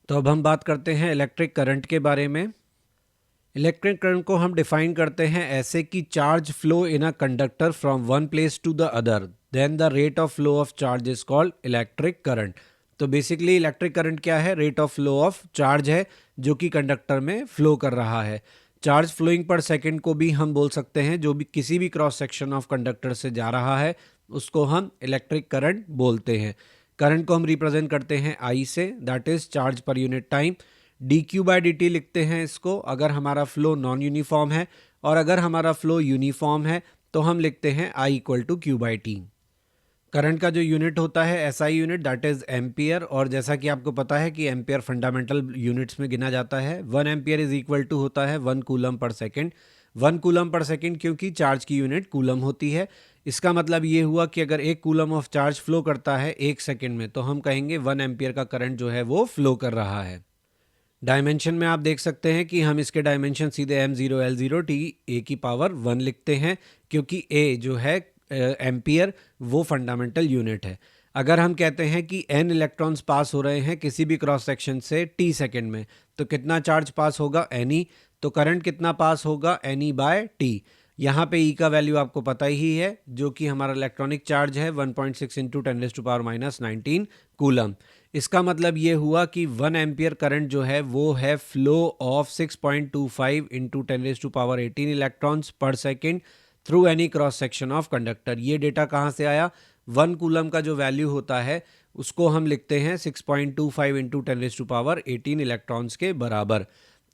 तो अब हम बात करते हैं इलेक्ट्रिक करंट के बारे में। इलेक्ट्रिक करंट को हम डिफाइन करते हैं ऐसे कि charge flow in a conductor from one place to the other, then the rate of flow of charge is called electric current. तो बेसिकली इलेक्ट्रिक करंट क्या है? Rate of flow of charge है जो कि कंडक्टर में flow कर रहा है। चार्ज फ्लोइंग पर सेकंड को भी हम बोल सकते हैं, जो भी किसी भी क्रॉस सेक्शन ऑफ कंडक्टर से जा रहा है उसको हम इलेक्ट्रिक करंट बोलते हैं। करंट को हम रिप्रेजेंट करते हैं आई से, that is charge per unit time. D Q by D T लिखते हैं इसको अगर हमारा फ्लो नॉन यूनिफॉर्म है, और अगर हमारा फ्लो यूनिफॉर्म है तो हम लिखते हैं I equal to Q by T. Current का जो यूनिट होता है SI unit, that is ampere, और जैसा कि आपको पता है कि एम्पियर फंडामेंटल यूनिट्स में गिना जाता है। 1 एम्पियर इज इक्वल टू होता है 1 coulomb per second. 1 coulomb per second क्योंकि चार्ज की यूनिट कूलम होती है। इसका मतलब ये हुआ कि अगर 1 कूलम ऑफ चार्ज फ्लो करता है 1 सेकेंड में तो हम कहेंगे 1 एम्पियर का करंट जो है वो फ्लो कर रहा है। डायमेंशन में आप देख सकते हैं कि हम इसके डायमेंशन सीधे m0 L0 t a की पावर 1 लिखते हैं, क्योंकि a जो है एम्पियर वो फंडामेंटल यूनिट है। अगर हम कहते हैं कि n इलेक्ट्रॉन्स पास हो रहे हैं किसी भी क्रॉस सेक्शन से t सेकेंड में, तो कितना चार्ज पास होगा? ne। तो करंट कितना पास होगा? ne by T. यहाँ पे E का वैल्यू आपको पता ही है, जो कि हमारा इलेक्ट्रॉनिक चार्ज है 1.6 इंटू 10⁻⁻19 कूलम। इसका मतलब ये हुआ कि 1 एम्पियर करंट जो है वो है फ्लो ऑफ 6.25 इंटू 10⁻18 इलेक्ट्रॉन्स पर second through any cross section of conductor. ये डेटा कहाँ से आया? 1 कूलम का जो वैल्यू होता है उसको हम लिखते हैं 6.25 इंटू 10⁻18 इलेक्ट्रॉन्स के बराबर।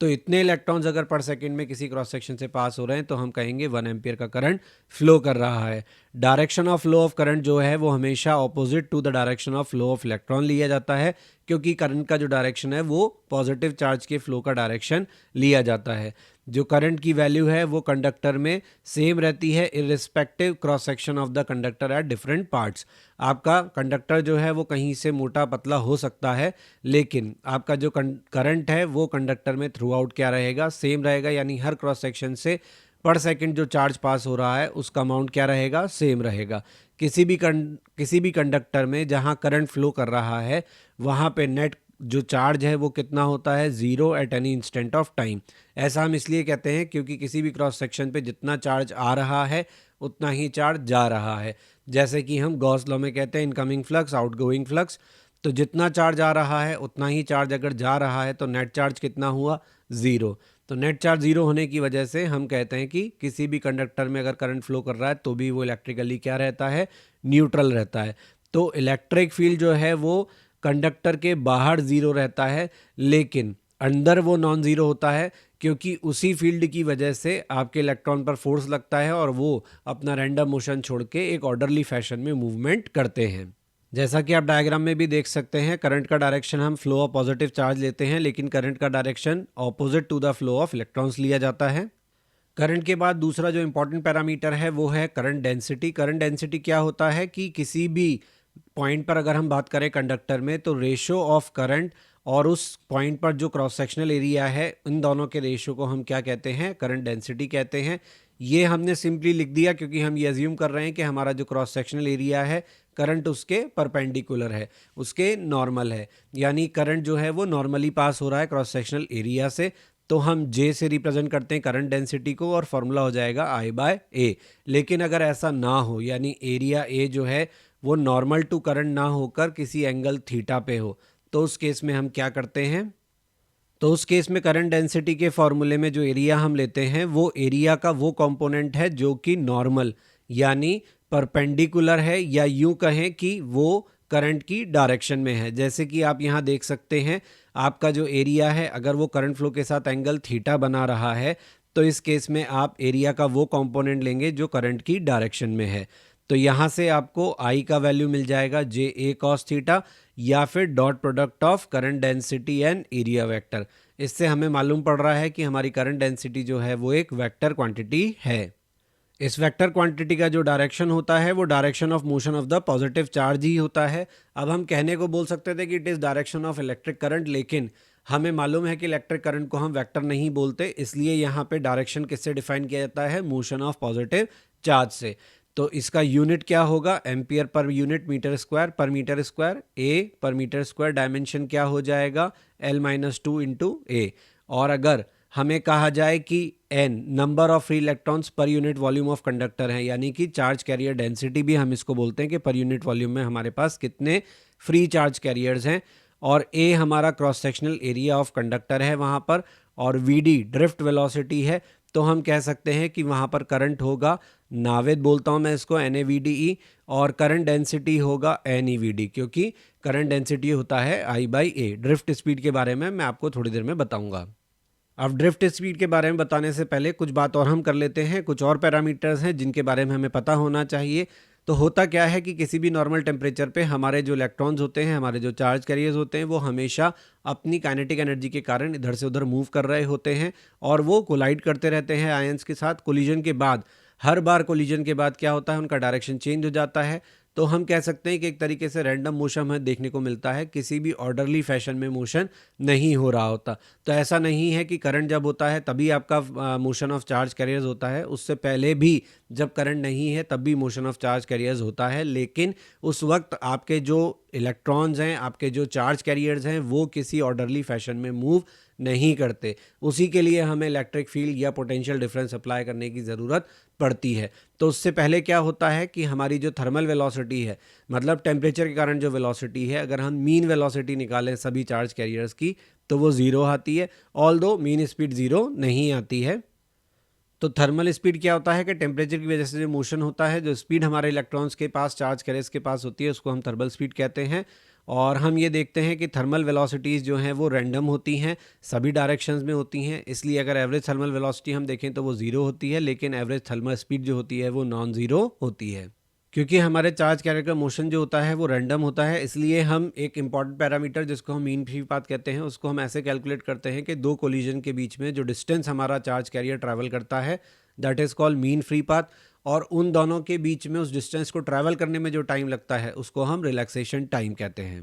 तो इतने इलेक्ट्रॉन्स अगर पर सेकंड में किसी क्रॉस सेक्शन से पास हो रहे हैं तो हम कहेंगे 1 एम्पियर का करंट फ्लो कर रहा है। Direction of flow of current जो है वो हमेशा opposite to the direction of flow of electron लिया जाता है, क्योंकि करंट का जो डायरेक्शन है वो पॉजिटिव चार्ज के फ्लो का डायरेक्शन लिया जाता है। जो करंट की वैल्यू है वो कंडक्टर में सेम रहती है irrespective cross section of the conductor at different parts. आपका कंडक्टर जो है वो कहीं से मोटा पतला हो सकता है, लेकिन आपका जो करंट है वो कंडक्टर में थ्रू आउट क्या रहेगा? सेम रहेगा, यानी हर क्रॉस सेक्शन से पर सेकंड जो चार्ज पास हो रहा है उसका अमाउंट क्या रहेगा? सेम रहेगा। किसी भी कंडक्टर में जहां करंट फ्लो कर रहा है वहां पे नेट जो चार्ज है वो कितना होता है? 0 at any instant of time. ऐसा हम इसलिए कहते हैं क्योंकि किसी भी क्रॉस सेक्शन पे जितना चार्ज आ रहा है उतना ही चार्ज जा रहा है। जैसे कि हम गॉस लॉ में कहते हैं इनकमिंग फ्लक्स आउटगोइंग फ्लक्स। तो जितना चार्ज आ रहा है उतना ही चार्ज अगर जा रहा है तो नेट चार्ज कितना हुआ? 0। तो नेट चार्ज 0 होने की वजह से हम कहते हैं कि किसी भी कंडक्टर में अगर करंट फ्लो कर रहा है तो भी वो इलेक्ट्रिकली क्या रहता है? न्यूट्रल रहता है। तो इलेक्ट्रिक फील्ड जो है वो कंडक्टर के बाहर 0 रहता है, लेकिन अंदर वो नॉन ज़ीरो होता है, क्योंकि उसी फील्ड की वजह से आपके इलेक्ट्रॉन पर फोर्स लगता है और वो अपना रैंडम मोशन छोड़ के एक ऑर्डरली फैशन में मूवमेंट करते हैं। जैसा कि आप डायग्राम में भी देख सकते हैं, करंट का डायरेक्शन हम फ्लो ऑफ पॉजिटिव चार्ज लेते हैं, लेकिन करंट का direction opposite to the flow of electrons लिया जाता है। करंट के बाद दूसरा जो इंपॉर्टेंट पैरामीटर है वो है करंट डेंसिटी। करंट डेंसिटी क्या होता है कि किसी भी पॉइंट पर अगर हम बात करें कंडक्टर में तो रेशो ऑफ करंट और उस पॉइंट पर जो क्रॉस सेक्शनल एरिया है इन दोनों के रेशो को हम क्या कहते हैं? करंट डेंसिटी कहते हैं। ये हमने सिंपली लिख दिया क्योंकि हम ये अज्यूम कर रहे हैं कि हमारा जो क्रॉस सेक्शनल एरिया है करंट उसके परपेंडिकुलर है, उसके नॉर्मल है, यानी करंट जो है वो नॉर्मली पास हो रहा है क्रॉस सेक्शनल एरिया से। तो हम जे से रिप्रेजेंट करते हैं करंट डेंसिटी को और फॉर्मूला हो जाएगा आई बाय ए। लेकिन अगर ऐसा ना हो, यानी एरिया ए जो है वो नॉर्मल टू करंट ना होकर किसी एंगल थीटा पे हो, तो उस केस में हम क्या करते हैं? तो उस केस में करंट डेंसिटी के फॉर्मूले में जो एरिया हम लेते हैं वो एरिया का वो कंपोनेंट है जो कि नॉर्मल यानी परपेंडिकुलर है, या यूं कहें कि वो करंट की डायरेक्शन में है। जैसे कि आप यहाँ देख सकते हैं, आपका जो एरिया है अगर वो करंट फ्लो के साथ एंगल थीटा बना रहा है तो इस केस में आप एरिया का वो कंपोनेंट लेंगे जो करंट की डायरेक्शन में है। तो यहाँ से आपको आई का वैल्यू मिल जाएगा जे ए कॉस थीटा, या फिर dot product of current density and area vector. इससे हमें मालूम पड़ रहा है कि हमारी करंट डेंसिटी जो है वो एक वेक्टर क्वांटिटी है। इस वेक्टर क्वांटिटी का जो डायरेक्शन होता है वो direction of motion of the positive charge ही होता है। अब हम कहने को बोल सकते थे कि it is direction of electric current, लेकिन हमें मालूम है कि इलेक्ट्रिक करंट को हम वेक्टर नहीं बोलते, इसलिए यहाँ पे डायरेक्शन किससे डिफाइन किया जाता है? मोशन ऑफ पॉजिटिव चार्ज से। तो इसका यूनिट क्या होगा, एम्पियर पर यूनिट मीटर स्क्वायर पर मीटर स्क्वायर, ए पर मीटर स्क्वायर, डायमेंशन क्या हो जाएगा L-2 इंटू ए। और अगर हमें कहा जाए कि n number of free electrons पर यूनिट वॉल्यूम ऑफ कंडक्टर है, यानी कि चार्ज कैरियर डेंसिटी भी हम इसको बोलते हैं कि पर यूनिट वॉल्यूम में हमारे पास कितने फ्री चार्ज कैरियर्स हैं, और ए हमारा cross sectional area of conductor है वहाँ पर, और वी डी ड्रिफ्ट वेलोसिटी है, तो हम कह सकते हैं कि वहाँ पर करंट होगा, नावेद बोलता हूँ मैं इसको NaVDE, और करंट डेंसिटी होगा NeVD, क्योंकि करंट डेंसिटी होता है I/A। ड्रिफ्ट स्पीड के बारे में मैं आपको थोड़ी देर में बताऊंगा। अब ड्रिफ्ट स्पीड के बारे में बताने से पहले कुछ बात और हम कर लेते हैं, कुछ और पैरामीटर्स हैं जिनके बारे में हमें पता होना चाहिए। तो होता क्या है कि किसी भी नॉर्मल टेम्परेचर पे हमारे जो इलेक्ट्रॉन्स होते हैं, हमारे जो चार्ज कैरियर्स होते हैं, वो हमेशा अपनी काइनेटिक एनर्जी के कारण इधर से उधर मूव कर रहे होते हैं, और वो कोलाइड करते रहते हैं आयंस के साथ। कोलिजन के बाद, हर बार कोलिजन के बाद क्या होता है, उनका डायरेक्शन चेंज हो जाता है। तो हम कह सकते हैं कि एक तरीके से रैंडम मोशन हमें देखने को मिलता है, किसी भी ऑर्डरली फैशन में मोशन नहीं हो रहा होता। तो ऐसा नहीं है कि करंट जब होता है तभी आपका मोशन ऑफ चार्ज कैरियर्स होता है, उससे पहले भी जब करंट नहीं है तब भी मोशन ऑफ चार्ज कैरियर्स होता है, लेकिन उस वक्त आपके जो इलेक्ट्रॉन्स हैं, आपके जो चार्ज कैरियर्स हैं, वो किसी ऑर्डरली फैशन में मूव नहीं करते। उसी के लिए हमें इलेक्ट्रिक फील्ड या पोटेंशियल डिफरेंस अप्लाई करने की ज़रूरत पड़ती है। तो उससे पहले क्या होता है कि हमारी जो थर्मल वेलोसिटी है, मतलब टेम्परेचर के कारण जो वेलोसिटी है, अगर हम मीन वेलोसिटी निकालें सभी चार्ज कैरियर्स की तो वो ज़ीरो आती है, ऑल्दो मीन स्पीड ज़ीरो नहीं आती है। तो थर्मल स्पीड क्या होता है कि टेम्परेचर की वजह से जो मोशन होता है, जो स्पीड हमारे इलेक्ट्रॉन्स के पास, चार्ज कैरियर्स के पास होती है, उसको हम थर्मल स्पीड कहते हैं। और हम ये देखते हैं कि थर्मल वेलोसिटीज़ जो हैं वो रैंडम होती हैं, सभी डायरेक्शंस में होती हैं, इसलिए अगर एवरेज थर्मल वेलोसिटी हम देखें तो वो ज़ीरो होती है, लेकिन एवरेज थर्मल स्पीड जो होती है वो नॉन ज़ीरो होती है। क्योंकि हमारे चार्ज कैरियर का मोशन जो होता है वो रैंडम होता है, इसलिए हम एक इंपॉर्टेंट पैरामीटर जिसको हम मीन फ्री पाथ कहते हैं, उसको हम ऐसे कैलकुलेट करते हैं कि दो कोलिजन के बीच में जो डिस्टेंस हमारा चार्ज कैरियर ट्रैवल करता है, that is called mean free path, और उन दोनों के बीच में उस डिस्टेंस को ट्रैवल करने में जो टाइम लगता है उसको हम रिलैक्सेशन टाइम कहते हैं।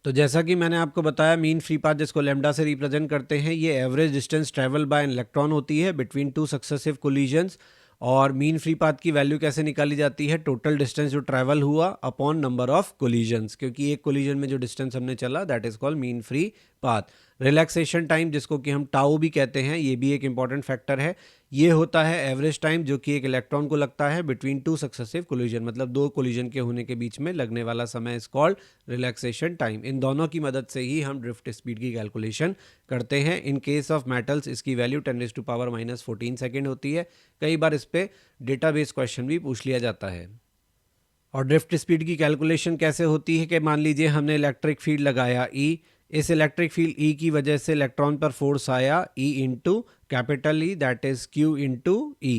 तो जैसा कि मैंने आपको बताया, मीन फ्री पाथ जिसको लैम्डा से रिप्रेजेंट करते हैं, ये average distance travel by an electron होती है बिटवीन टू सक्सेसिव कोलिजन्स। और मीन फ्री पाथ की वैल्यू कैसे निकाली जाती है, टोटल डिस्टेंस जो ट्रैवल हुआ अपॉन नंबर ऑफ कोलिजन्स, क्योंकि एक कोलिजन में जो डिस्टेंस हमने चला that is called mean free path. Relaxation time जिसको कि हम टाउ भी कहते हैं, ये भी एक इंपॉर्टेंट फैक्टर है। ये होता है एवरेज टाइम जो कि एक इलेक्ट्रॉन को लगता है बिटवीन टू सक्सेसिव कोलिजन, मतलब दो कोलिजन के होने के बीच में लगने वाला समय इज कॉल्ड रिलैक्सेशन टाइम। इन दोनों की मदद से ही हम ड्रिफ्ट स्पीड की कैलकुलेशन करते हैं। इन केस ऑफ मेटल्स इसकी वैल्यू 10⁻⁻14 सेकेंड होती है। कई बार इस पे डेटाबेस क्वेश्चन भी पूछ लिया जाता है। और ड्रिफ्ट स्पीड की कैलकुलेशन कैसे होती है कि मान लीजिए हमने इलेक्ट्रिक फील्ड लगाया E, इस इलेक्ट्रिक फील्ड E की वजह से इलेक्ट्रॉन पर फोर्स आया E into capital E, that is Q into E।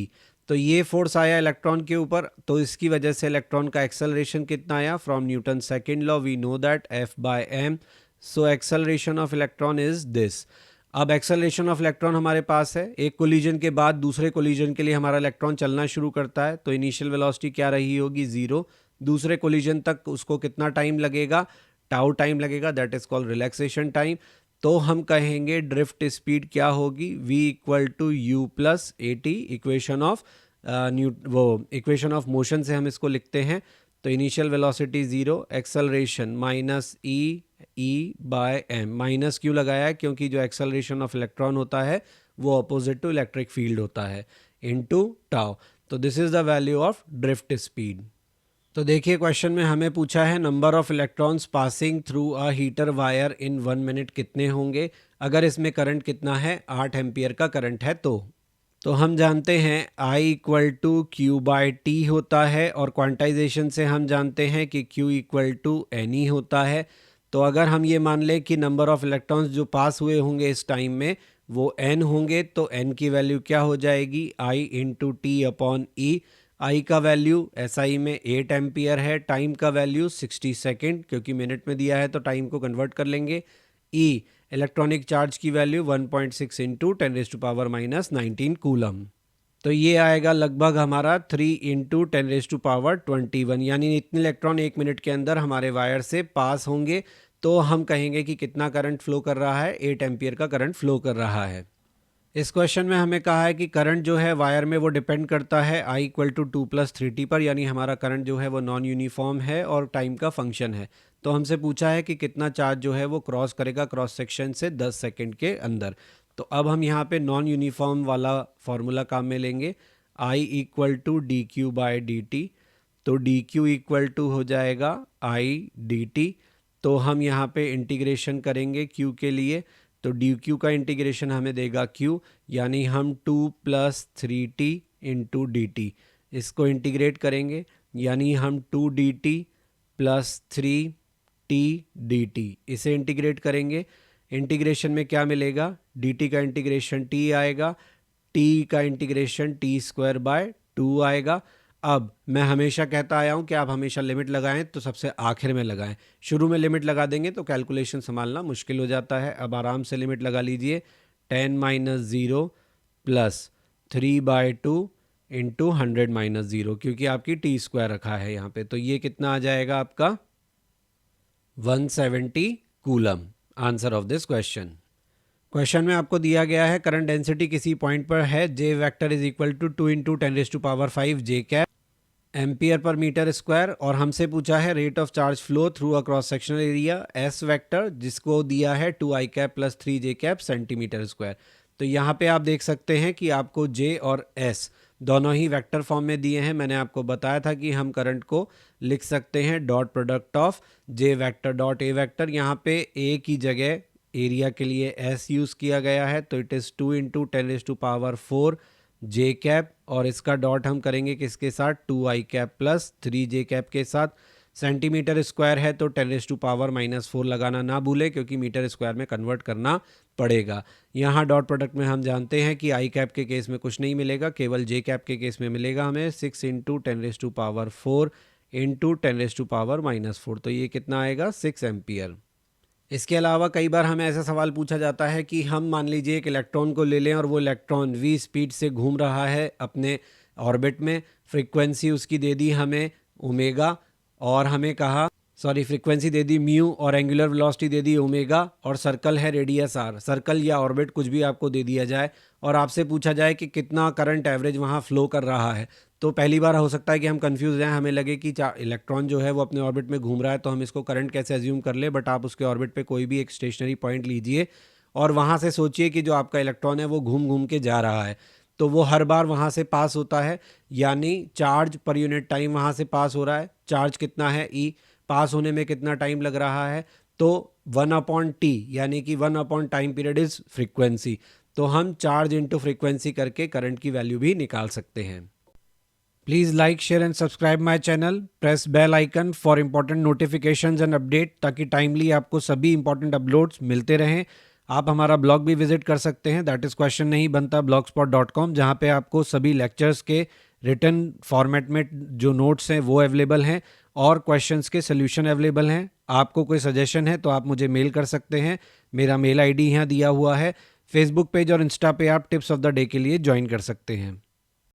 तो ये फोर्स आया इलेक्ट्रॉन के ऊपर, तो इसकी वजह से इलेक्ट्रॉन का एक्सेलरेशन कितना आया, from Newton second law we know that F/m, so acceleration of electron is this. अब एक्सेलरेशन ऑफ इलेक्ट्रॉन हमारे पास है, एक कोलिजन के बाद दूसरे कोलिजन के लिए हमारा इलेक्ट्रॉन चलना शुरू करता है, तो इनिशियल वेलोसिटी क्या रही होगी, जीरो। दूसरे कोलिजन तक उसको कितना टाइम लगेगा, टाउ टाइम लगेगा, that is called relaxation time. तो हम कहेंगे ड्रिफ्ट स्पीड क्या होगी, v equal to U plus A T, equation of equation of motion से हम इसको लिखते हैं। तो initial velocity zero, acceleration minus E by M, minus क्यों लगाया है, क्योंकि जो एक्सेलरेशन ऑफ इलेक्ट्रॉन होता है वो अपोजिट टू इलेक्ट्रिक फील्ड होता है, इनटू टाउ। तो this is the value of drift speed. तो देखिए क्वेश्चन में हमें पूछा है number of electrons passing through a heater wire in 1 minute कितने होंगे, अगर इसमें करंट कितना है, 8 एम्पियर का करंट है। तो हम जानते हैं I equal to Q by T होता है, और क्वांटाइजेशन से हम जानते हैं कि Q equal to N E होता है। तो अगर हम ये मान लें कि नंबर ऑफ इलेक्ट्रॉन्स जो पास हुए होंगे इस टाइम में वो n होंगे, तो n की वैल्यू क्या हो जाएगी, I इंटू टी अपॉन ई। आई का वैल्यू SI में 8 एम्पियर है, टाइम का वैल्यू 60 सेकेंड, क्योंकि मिनट में दिया है तो टाइम को कन्वर्ट कर लेंगे। E इलेक्ट्रॉनिक चार्ज की वैल्यू 1.6 इंटू 10⁻⁻19 कूलम। तो ये आएगा लगभग हमारा 3 इंटू 10⁻21, यानी इतने इलेक्ट्रॉन 1 मिनट के अंदर हमारे वायर से पास होंगे। तो हम कहेंगे कि कितना करंट फ्लो कर रहा है, 8 एम्पियर का करंट फ्लो कर रहा है। इस क्वेश्चन में हमें कहा है कि करंट जो है वायर में वो डिपेंड करता है I इक्वल टू 2+3t पर, यानी हमारा करंट जो है वो नॉन यूनिफॉर्म है और टाइम का फंक्शन है। तो हमसे पूछा है कि कितना चार्ज जो है वो क्रॉस करेगा क्रॉस सेक्शन से 10 सेकंड के अंदर। तो अब हम यहाँ पे नॉन यूनिफॉर्म वाला फॉर्मूला काम में लेंगे, I equal to D Q by D T. तो डी क्यू इक्वल टू हो जाएगा I dt। तो हम यहाँ पे इंटीग्रेशन करेंगे Q के लिए, तो डी क्यू का इंटीग्रेशन हमें देगा Q, यानी हम 2+3t इंटू डी टी, इसको इंटीग्रेट करेंगे यानी हम 2dt प्लस 3t dt, इसे इंटीग्रेट करेंगे। इंटीग्रेशन में क्या मिलेगा, dt का इंटीग्रेशन t आएगा, t का इंटीग्रेशन t² आएगा। अब मैं हमेशा कहता आया हूँ कि आप हमेशा लिमिट लगाएं तो सबसे आखिर में लगाएं, शुरू में लिमिट लगा देंगे तो कैलकुलेशन संभालना मुश्किल हो जाता है। अब आराम से लिमिट लगा लीजिए, 10-0 प्लस 3/2 इंटू 100-0, क्योंकि आपकी t² रखा है यहाँ पे, तो ये कितना आ जाएगा आपका 170 coulomb. Answer of this question. Question में आपको दिया गया है करंट डेंसिटी किसी पॉइंट पर है, J vector is equal to 2 into 10⁵ J cap ampere per metre square, और हमसे पूछा है rate of charge flow through a cross sectional area S vector, जिसको दिया है 2I cap plus 3J cap centimetre square. तो यहाँ पे आप देख सकते हैं कि आपको J और S दोनों ही वेक्टर फॉर्म में दिए हैं। मैंने आपको बताया था कि हम करंट को लिख सकते हैं dot product of J vector dot A vector. यहाँ पे A की जगह एरिया के लिए S यूज़ किया गया है, तो it is 2 into 10⁴ J cap, और इसका डॉट हम करेंगे किसके साथ, 2I cap plus 3J cap के साथ। सेंटीमीटर स्क्वायर है तो 10⁻⁻⁴ लगाना ना भूले, क्योंकि मीटर स्क्वायर में कन्वर्ट करना पड़ेगा। यहाँ डॉट प्रोडक्ट में हम जानते हैं कि I कैप के केस में कुछ नहीं मिलेगा, केवल J कैप के केस में मिलेगा हमें 6 इंटू 10⁴ इंटू 10⁻⁻⁴, तो ये कितना आएगा 6 एम्पियर। इसके अलावा कई बार हमें ऐसा सवाल पूछा जाता है कि हम मान लीजिए एक इलेक्ट्रॉन को ले लें और वो इलेक्ट्रॉन v स्पीड से घूम रहा है अपने ऑर्बिट में, फ्रीक्वेंसी उसकी दे दी हमें ओमेगा, और हमें कहा फ्रीक्वेंसी दे दी म्यू और एंगुलर वेलोसिटी दे दी ओमेगा, और सर्कल है रेडियस r, सर्कल या ऑर्बिट कुछ भी आपको दे दिया जाए और आपसे पूछा जाए कि कितना करंट एवरेज वहाँ फ्लो कर रहा है। तो पहली बार हो सकता है कि हम कंफ्यूज रहें, हमें लगे कि इलेक्ट्रॉन जो है वो अपने ऑर्बिट में घूम रहा है तो हम इसको करंट कैसे एज्यूम कर ले, बट आप उसके ऑर्बिट पे कोई भी एक स्टेशनरी पॉइंट लीजिए और वहाँ से सोचिए कि जो आपका इलेक्ट्रॉन है वो घूम घूम के जा रहा है, तो वो हर बार वहाँ से पास होता है, यानी चार्ज पर यूनिट टाइम वहाँ से पास हो रहा है। चार्ज कितना है E, पास होने में कितना टाइम लग रहा है, तो 1/T, यानी कि 1 टाइम पीरियड इज फ्रीक्वेंसी। तो हम चार्ज इंटू फ्रीक्वेंसी करके करंट की वैल्यू भी निकाल सकते हैं। Please like share and subscribe my channel, press bell icon for important notifications and update, ताकि टाइमली आपको सभी इंपॉर्टेंट अपलोड्स मिलते रहें। आप हमारा ब्लॉग भी विजिट कर सकते हैं, दैट इज़ क्वेश्चन नहीं बनता blogspot.com, जहाँ पे आपको सभी लेक्चर्स के रिटन फॉर्मेट में जो नोट्स हैं वो अवेलेबल हैं और क्वेश्चंस के सोल्यूशन अवेलेबल हैं। आपको कोई सजेशन है तो आप मुझे मेल कर सकते हैं, मेरा मेल आईडी यहाँ दिया हुआ है। फेसबुक पेज और इंस्टा पे आप टिप्स ऑफ द डे के लिए ज्वाइन कर सकते हैं।